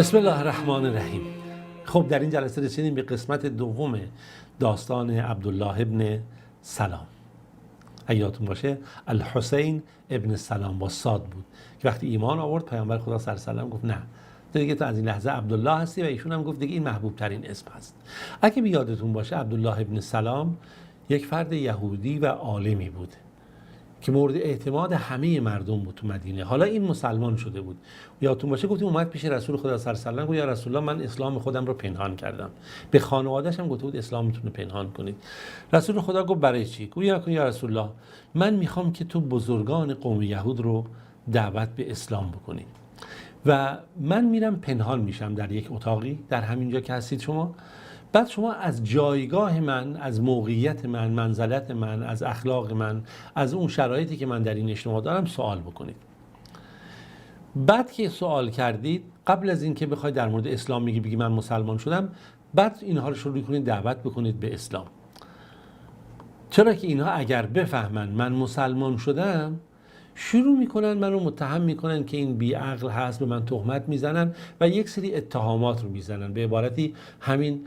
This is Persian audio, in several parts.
بسم الله الرحمن الرحیم. خب در این جلسه رسیدیم به قسمت دوم داستان عبدالله ابن سلام. یادتون باشه الحسین ابن سلام با صاد بود که وقتی ایمان آورد پیامبر خدا صلی الله علیه و آله گفت نه دیگه تو از این لحظه عبدالله هستی، و ایشون هم گفت دیگه این محبوب ترین اسم هست. اگه یادتون باشه عبدالله ابن سلام یک فرد یهودی و عالمی بود که مورد اعتماد همه مردم بود تو مدینه. حالا این مسلمان شده بود. یادتون باشه گفتیم اومد پیش رسول خدا صلی الله علیه و آله گفت یا رسول الله من اسلام خودم رو پنهان کردم. به خانواده‌اش هم گفته بود اسلامتون رو پنهان کنید. رسول خدا گفت برای چی؟ گفت یا رسول الله من میخوام که تو بزرگان قوم یهود رو دعوت به اسلام بکنی و من میرم پنهان میشم در یک اتاقی در همینجا که هستید شما. بعد شما از جایگاه من، از موقعیت من، منزلت من، از اخلاق من، از اون شرایطی که من در این اجتماع دارم سوال بکنید. بعد که سوال کردید، قبل از اینکه بخواید در مورد اسلام بگی من مسلمان شدم، بعد اینها رو شروع کنید دعوت بکنید به اسلام. چرا که اینها اگر بفهمن من مسلمان شدم شروع میکنن من رو متهم میکنن که این بیعقل هست، به من تهمت میزنن و یک سری اتهامات رو میزنن. به عبارتی همین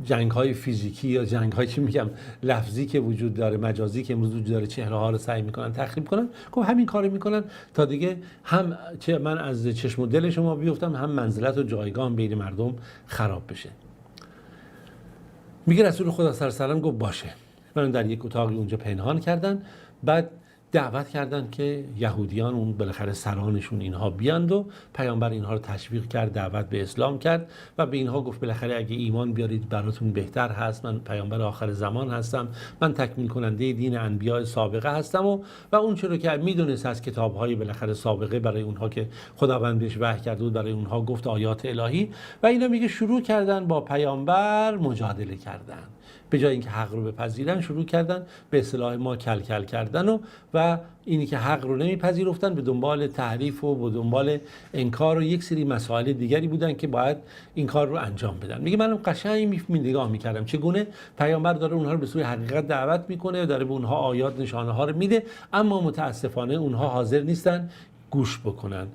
جنگ های فیزیکی یا جنگ های چی میگم لفظی که وجود داره، مجازی که امروز وجود داره، چهره ها رو سعی میکنن تخریب کنن. خب همین کارو میکنن تا دیگه هم من از چشم و دل شما بیفتم، هم منزلت و جایگاهم بین مردم خراب بشه. میگه رسول خدا صلی الله علیه و آله گفت باشه. من در یک اتاقی اونجا پنهان کردن، بعد دعوت کردن که یهودیان اون بالاخره سرانشون اینها بیاند و پیامبر اینها رو تشویق کرد، دعوت به اسلام کرد و به اینها گفت بالاخره اگه ایمان بیارید براتون بهتر هست، من پیامبر آخر زمان هستم، من تکمیل کننده دین انبیاء سابقه هستم و اون چرا که میدونست از کتاب‌های بالاخره سابقه برای اونها که خداوند بهش وحی کرده بود برای اونها گفت آیات الهی. و اینا میگه شروع کردن با پیامبر مجادله کردن، به جای اینکه حق رو بپذیرن شروع کردن به اصطلاح ما کلکل کردن و اینی که حق رو نمیپذیرفتن به دنبال تحریف و به دنبال انکار و یک سری مسائل دیگری بودن که باید این کار رو انجام بدن. میگه منم قشنگ نگاه میکردم چگونه پیامبر داره اونها رو به سوی حقیقت دعوت میکنه، داره به اونها آیات نشانه ها رو میده، اما متاسفانه اونها حاضر نیستن گوش بکنن.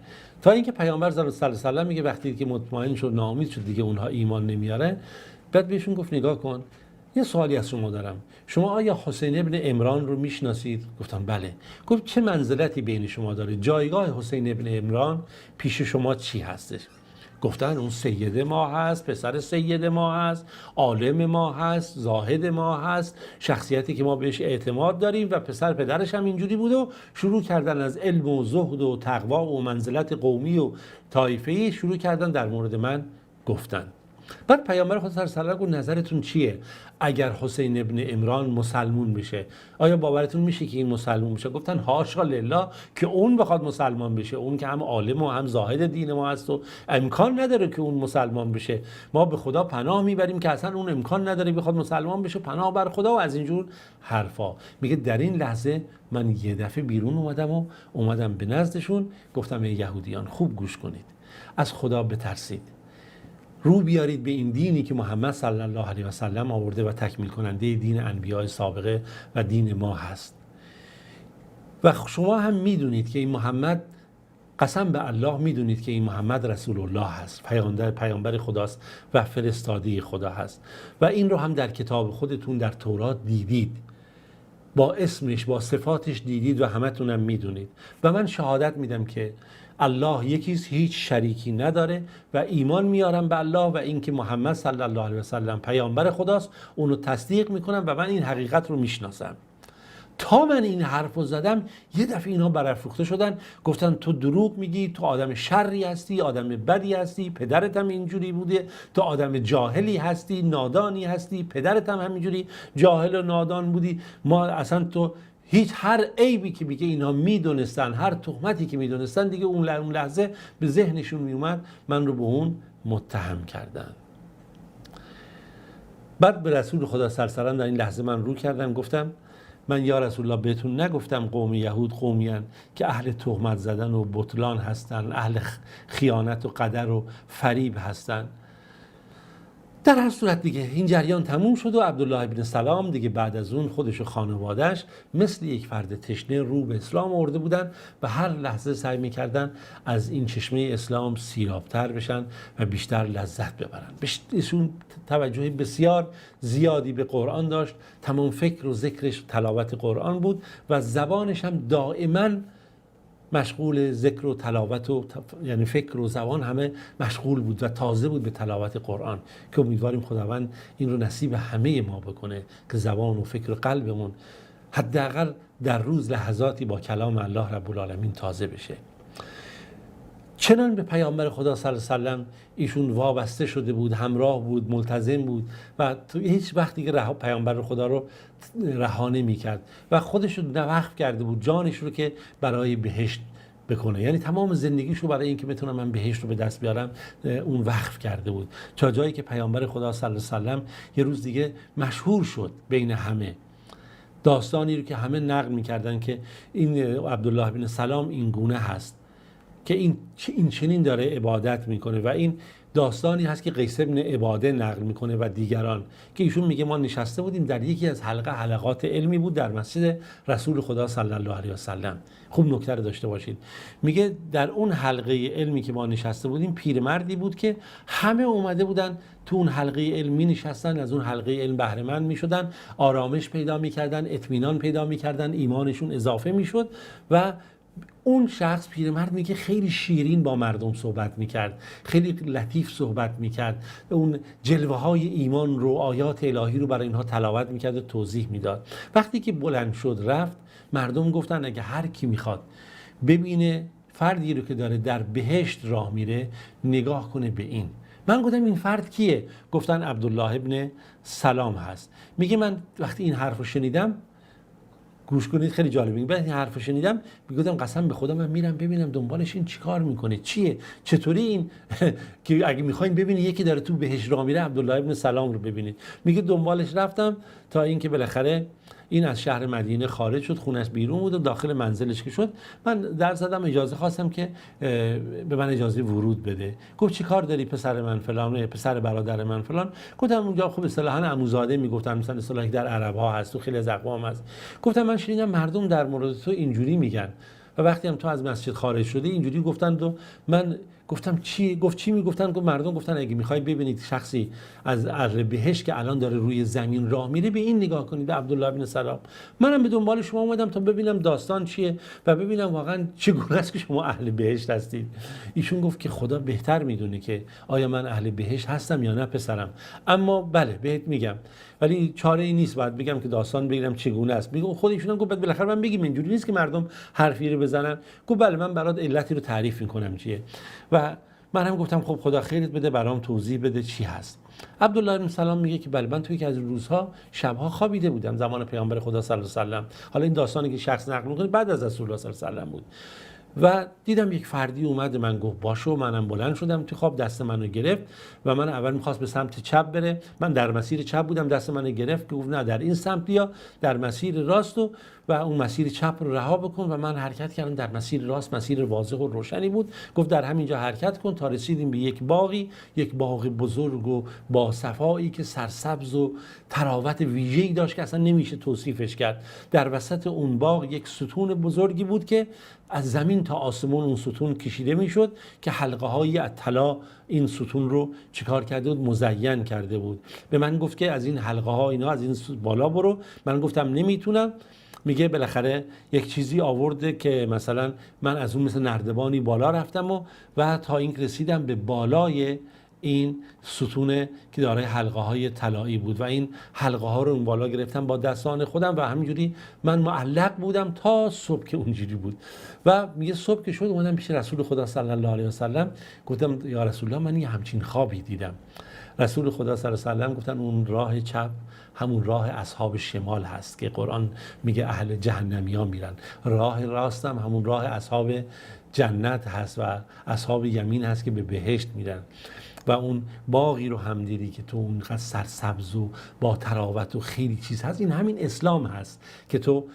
تا اینکه پیامبر صلی الله علیه و آله میگه وقتی که مطمئن شد، ناامید شد دیگه اونها ایمان نمیارن، بعد بهشون گفت نگاه کن، یه سوالی از شما دارم، شما آیا حسین ابن عمران رو میشناسید؟ گفتم بله. گفت چه منزلتی بین شما داره؟ جایگاه حسین ابن عمران پیش شما چی هستش؟ گفتن اون سید ما هست، پسر سید ما هست، عالم ما هست، زاهد ما هست، شخصیتی که ما بهش اعتماد داریم و پدرش هم اینجوری بود و شروع کردن از علم و زهد و تقوا و منزلت قومی و طایفه‌ای شروع کردن در مورد من گفتن. بعد پیامبر خدا صلی الله علیه و آله گفت نظرتون چیه اگر حسین ابن عمران مسلمون بشه؟ آیا باورتون میشه که این مسلمون بشه؟ گفتن حاشا لله که اون بخواد مسلمان بشه، اون که هم عالم و هم زاهد دین ما هست و امکان نداره که اون مسلمان بشه. ما به خدا پناه میبریم که اصلا اون امکان نداره بخواد مسلمان بشه، پناه بر خدا و از اینجور حرفا. میگه در این لحظه من یه دفعه بیرون اومدم به نزدشون، گفتم ای یهودیان خوب گوش کنید، از خدا بترسید، رو بیارید به این دینی که محمد صلی الله علیه و سلم آورده و تکمیل کننده دین انبیاء سابقه و دین ما هست. و شما هم میدونید که این محمد، قسم به الله میدونید که این محمد رسول الله هست، پیامبر خداست و فرستاده خدا هست و این رو هم در کتاب خودتون در تورات دیدید، با اسمش با صفاتش دیدید و همتون هم میدونید. و من شهادت میدم که الله یکیست، هیچ شریکی نداره و ایمان میارم به الله و اینکه محمد صلی الله علیه و سلم پیامبر خداست، اونو تصدیق میکنم و من این حقیقت رو میشناسم. تا من این حرف رو زدم یه دفعه اینها برافروخته شدن، گفتن تو دروغ میگی، تو آدم شری هستی، آدم بدی هستی، پدرت هم اینجوری بوده، تو آدم جاهلی هستی، نادانی هستی، پدرت هم همینجوری جاهل و نادان بودی، ما اصلا تو هیچ هر عیبی که میگه اینها میدونستن، هر تهمتی که میدونستن دیگه اون لحظه به ذهنشون میومد، من رو به اون متهم کردن. بعد به رسول خدا صلی الله علیه و آله در این لحظه من رو کردم، گفتم من یا رسول الله بهتون نگفتم قوم یهود قومیان که اهل تهمت زدن و بطلان هستن، اهل خیانت و قدر و فریب هستن؟ در هر صورت دیگه این جریان تموم شد و عبدالله بن سلام دیگه بعد از اون خودش و خانواده‌اش مثل یک فرد تشنه رو به اسلام آورده بودن و هر لحظه سعی می‌کردن از این چشمه اسلام سیراب‌تر بشن و بیشتر لذت ببرن. ایشون توجه بسیار زیادی به قرآن داشت، تمام فکر و ذکرش تلاوت قرآن بود و زبانش هم دائما مشغول ذکر و تلاوت و یعنی فکر و زبان همه مشغول بود و تازه بود به تلاوت قرآن که امیدواریم خداوند این رو نصیب همه ما بکنه که زبان و فکر و قلبمون حداقل در روز لحظاتی با کلام الله رب العالمین تازه بشه. چنان به پیامبر خدا صلی الله علیه و سلم ایشون وابسته شده بود، همراه بود، ملتزم بود و تو هیچ وقتی که پیامبر خدا رو رها نمی‌کرد و خودش رو وقف کرده بود، جانش رو که برای بهشت بکنه، یعنی تمام زندگیش رو برای اینکه بتونم من بهشت رو به دست بیارم اون وقف کرده بود، تا جایی که پیامبر خدا صلی الله علیه و سلم یه روز دیگه مشهور شد بین همه. داستانی رو که همه نقل می‌کردن که این عبدالله بن سلام این گونه هست که این چنین داره عبادت میکنه و این داستانی هست که قیس بن عباده نقل میکنه و دیگران که ایشون میگه ما نشسته بودیم در یکی از حلقات علمی بود در مسجد رسول خدا صلی الله علیه و سلم. خوب نکته رو داشته باشید. میگه در اون حلقه علمی که ما نشسته بودیم پیرمردی بود که همه اومده بودن تو اون حلقه علمی نشستن، از اون حلقه علم بهره مند میشدن، آرامش پیدا میکردن، اطمینان پیدا میکردن، ایمانشون اضافه میشد و اون شخص پیرمرد میگه خیلی شیرین با مردم صحبت میکرد، خیلی لطیف صحبت میکرد، اون جلوه های ایمان رو، آیات الهی رو برای اینها تلاوت میکرد و توضیح میداد. وقتی که بلند شد رفت، مردم گفتن اگه هر کی میخواد ببینه فردی رو که داره در بهشت راه میره نگاه کنه به این. من گفتم این فرد کیه؟ گفتن عبدالله ابن سلام هست. میگه من وقتی این حرف رو شنیدم، گوش کنید خیلی جالبه، میگه بعد این حرفو شنیدم میگم قسم به خدا من میرم ببینم دنبالش این چیکار میکنه، چیه، چطوری این که اگه میخواین ببینید یکی داره تو بهشت راه میره عبدالله ابن سلام رو ببینید. میگه دنبالش رفتم تا اینکه بالاخره این از شهر مدینه خارج شد، خونش بیرون بود و داخل منزلش که شد، من در زدم، اجازه خواستم که به من اجازه ورود بده. گفت چی کار داری پسر من فلان، پسر برادر من فلان. گفتم اونجا خب اصطلاحاً عموزاده میگفتن، مثلا اصطلاحی در عرب ها هست و خیلی از اقوام هست. گفتم من شنیدم مردم در مورد تو اینجوری میگن و وقتی هم تو از مسجد خارج شدی اینجوری گفتن. و من گفتم چی؟ گفت چی میگفتن؟ گفت مردم گفتن اگه میخوای ببینید شخصی از اهل بهشت که الان داره روی زمین راه میره به این نگاه کنید، به عبدالله بن سلام. منم به دنبال شما اومدم تا ببینم داستان چیه و ببینم واقعا چگونه است که شما اهل بهشت هستید. ایشون گفت که خدا بهتر میدونه که آیا من اهل بهشت هستم یا نه پسرم، اما بله بهت میگم، ولی چاره ای نیست، باید بگم که داستان بگیرم چگونه است. میگه خود ایشون گفت بعد بالاخره من بگیم اینجوری نیست که مردم حرفی رو بزنن. گفت بله من برات علتی رو تعریف میکنم چیه. و من هم گفتم خب خدا خیرت بده، برام توضیح بده چی هست. عبدالله بن سلام میگه که بله من توی یکی از روزها شبها خوابیده بودم زمان پیامبر خدا صلی الله علیه و سلم. حالا این داستانی که شخص نقل میکنه بعد از رسول الله صلی الله علیه و سلم بود و دیدم یک فردی اومد، من گفت باشو. منم بلند شدم تو خواب، دست منو گرفت و من اول میخواست به سمت چپ بره، من در مسیر چپ بودم، دست منو گرفت که گفت نه در این سمت بیا، در مسیر راست و اون مسیر چپ رو رها بکن و من حرکت کردم در مسیر راست، مسیر واضح و روشنی بود. گفت در همینجا حرکت کن تا رسیدیم به یک باغی، یک باغ بزرگ و با صفایی که سرسبز و تراوت ویژه‌ای داشت که اصلا نمیشه توصیفش کرد. در وسط اون باغ یک ستون بزرگی بود که از زمین تا آسمون اون ستون کشیده میشد که حلقه های از طلا این ستون رو چیکار کرده بود؟ مزین کرده بود. به من گفت که از این حلقه ها اینا از این بالا برو. من گفتم نمیتونم. میگه بالاخره یک چیزی آورده که مثلا من از اون مثل نردبانی بالا رفتم و تا این رسیدم به بالای این ستونه که دارای حلقه های طلایی بود و این حلقه ها رو اون بالا گرفتم با دستان خودم و همینجوری من معلق بودم تا صبح که اونجوری بود. و میگه صبح که شد اومدم پیش رسول خدا صلی الله علیه و سلم، گفتم یا رسول الله من یه همچین خوابی دیدم. رسول خدا صلی الله علیه و سلم گفتن اون راه چپ همون راه اصحاب شمال هست که قرآن میگه اهل جهنمیان میرن، راه راست هم همون راه اصحاب جنت هست و اصحاب یمین هست که به بهشت میرن. و اون باغی رو هم دیدی که تو اونقدر سرسبز و با تراوت و خیلی چیز هست، این همین اسلام هست که تو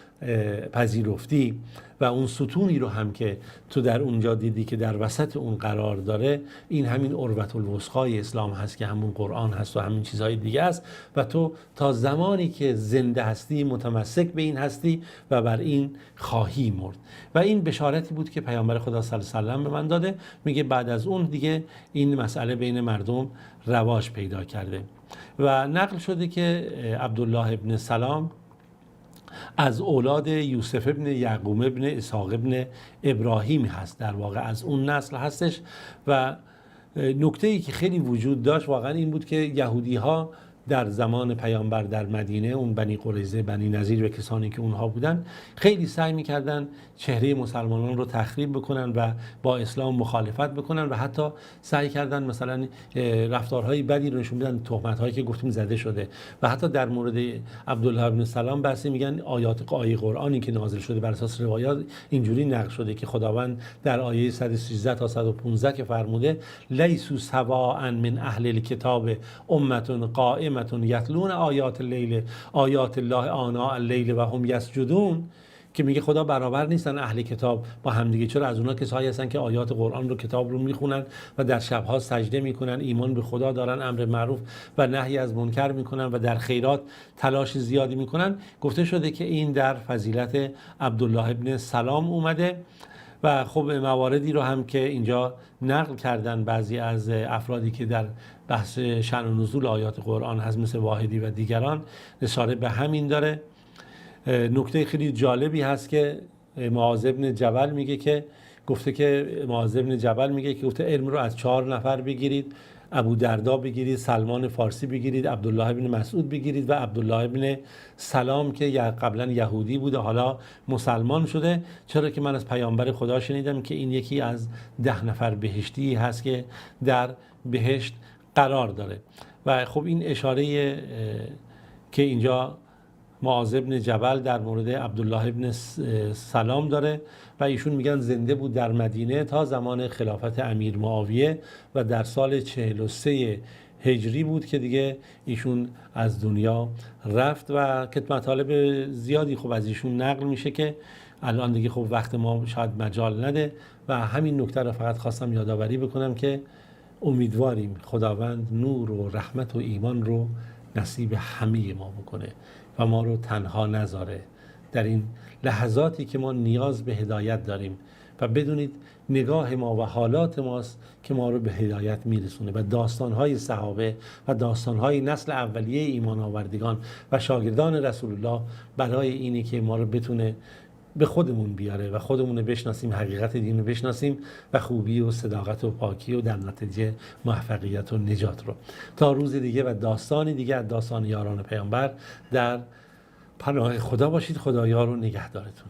پذیرفتی و اون ستونی رو هم که تو در اونجا دیدی که در وسط اون قرار داره، این همین عروة الوثقی اسلام هست که همون قرآن هست و همین چیزهای دیگه است و تو تا زمانی که زنده هستی متمسک به این هستی و بر این خواهی مرد. و این بشارتی بود که پیامبر خدا صلی الله علیه و سلم به من داده. میگه بعد از اون دیگه این مسئله بین مردم رواج پیدا کرده و نقل شده که عبدالله ابن سلام از اولاد یوسف ابن یعقوب ابن اسحاق ابن ابراهیم هست، در واقع از اون نسل هستش. و نکته‌ای که خیلی وجود داشت واقعا این بود که یهودی ها در زمان پیامبر در مدینه، اون بنی قریظه، بنی نضیر و کسانی که اونها بودن، خیلی سعی میکردن چهره مسلمانان رو تخریب بکنن و با اسلام مخالفت بکنن و حتی سعی کردن مثلا رفتارهای بدی رو نشون بدن، تهمت‌هایی که گفتیم زده شده. و حتی در مورد عبدالله ابن سلام بحثی میگن آیه قرآنی که نازل شده بر اساس روایات اینجوری نقل شده که خداوند در آیه 113 تا 115 که فرموده لیسوا سواء من اهل الکتاب امة قائمة یتلون آیات الله آناء اللیل و هم یسجدون، که میگه خدا برابر نیستن اهل کتاب با همدیگه. چرا؟ از اونها کسایی هستن که آیات قرآن رو، کتاب رو میخونن و در شبها سجده میکنن، ایمان به خدا دارن، امر معروف و نهی از منکر میکنن و در خیرات تلاش زیادی میکنن. گفته شده که این در فضیلت عبدالله ابن سلام اومده. و خب مواردی رو هم که اینجا نقل کردن بعضی از افرادی که در بحث شأن و نزول آیات قرآن هست مثل واحدی و دیگران اشاره به همین داره. نکته خیلی جالبی هست که معاذ بن جبل میگه که گفته علم رو از 4 نفر بگیرید، ابو دردا بگیرید، سلمان فارسی بگیرید، عبدالله ابن مسعود بگیرید و عبدالله ابن سلام که قبلا یهودی بوده حالا مسلمان شده. چرا که من از پیامبر خدا شنیدم که این یکی از 10 نفر بهشتی هست که در بهشت قرار داره. و خب این اشاره که اینجا معاذ بن جبل در مورد عبدالله ابن سلام داره و ایشون میگن زنده بود در مدینه تا زمان خلافت امیر معاویه و در سال 43 هجری بود که دیگه ایشون از دنیا رفت. و که مطالب زیادی خب از ایشون نقل میشه که الان دیگه خب وقت ما شاید مجال نده و همین نکته رو فقط خواستم یادآوری بکنم که امیدواریم خداوند نور و رحمت و ایمان رو نصیب همه ما بکنه و ما رو تنها نذاره در این لحظاتی که ما نیاز به هدایت داریم. و بدونید نگاه ما و حالات ماست که ما رو به هدایت میرسونه و داستانهای صحابه و داستانهای نسل اولیه ایمان آوردگان و شاگردان رسول الله برای اینی که ما رو بتونه به خودمون بیاره و خودمون رو بشناسیم، حقیقت دین رو بشناسیم و خوبی و صداقت و پاکی و در نتیجه موفقیت و نجات رو. تا روز دیگه و داستانی دیگه از داستان یاران پیامبر در پناه خدا باشید. خدا یار و نگهدارتون.